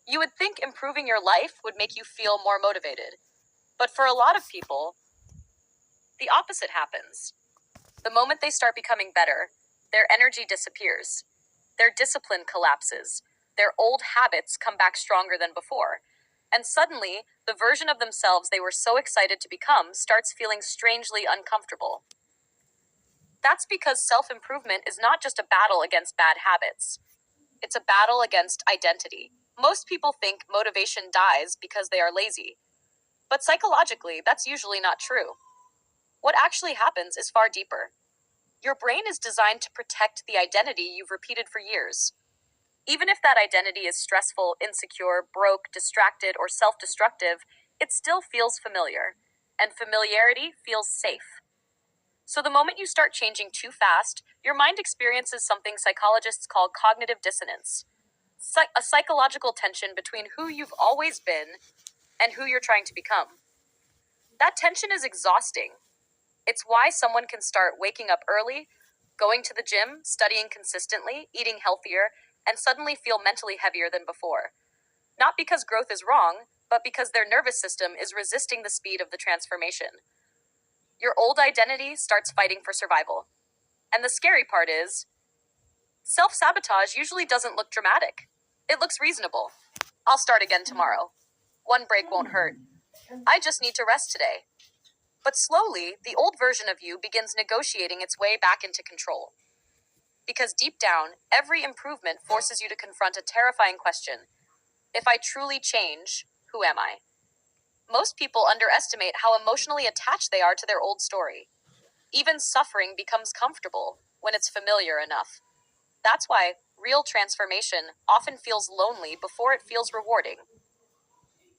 You would think improving your life would make you feel more motivated. But for a lot of people, the opposite happens. The moment they start becoming better, their energy disappears. Their discipline collapses. Their old habits come back stronger than before. And suddenly, the version of themselves they were so excited to become starts feeling strangely uncomfortable. That's because self-improvement is not just a battle against bad habits. It's a battle against identity. Most people think motivation dies because they are lazy. But psychologically, that's usually not true. What actually happens is far deeper. Your brain is designed to protect the identity you've repeated for years. Even if that identity is stressful, insecure, broke, distracted, or self-destructive, it still feels familiar. And familiarity feels safe. So the moment you start changing too fast, your mind experiences something psychologists call cognitive dissonance. A psychological tension between who you've always been and who you're trying to become. That tension is exhausting. It's why someone can start waking up early, going to the gym, studying consistently, eating healthier, and suddenly feel mentally heavier than before. Not because growth is wrong, but because their nervous system is resisting the speed of the transformation. Your old identity starts fighting for survival. And the scary part is, self-sabotage usually doesn't look dramatic. It looks reasonable. I'll start again tomorrow. One break won't hurt. I just need to rest today. But slowly, the old version of you begins negotiating its way back into control. Because deep down, every improvement forces you to confront a terrifying question. If I truly change, who am I? Most people underestimate how emotionally attached they are to their old story. Even suffering becomes comfortable when it's familiar enough. That's why real transformation often feels lonely before it feels rewarding.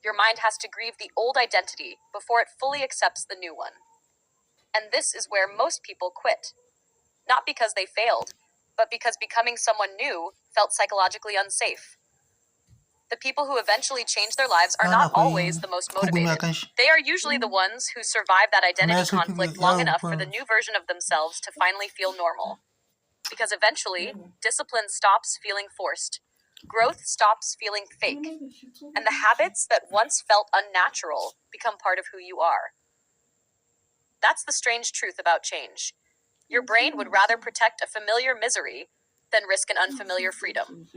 Your mind has to grieve the old identity before it fully accepts the new one. And this is where most people quit. Not because they failed, but because becoming someone new felt psychologically unsafe. The people who eventually change their lives are not always the most motivated. They are usually the ones who survive that identity conflict long enough for the new version of themselves to finally feel normal. Because eventually, discipline stops feeling forced. Growth stops feeling fake. And the habits that once felt unnatural become part of who you are. That's the strange truth about change. Your brain would rather protect a familiar misery than risk an unfamiliar freedom.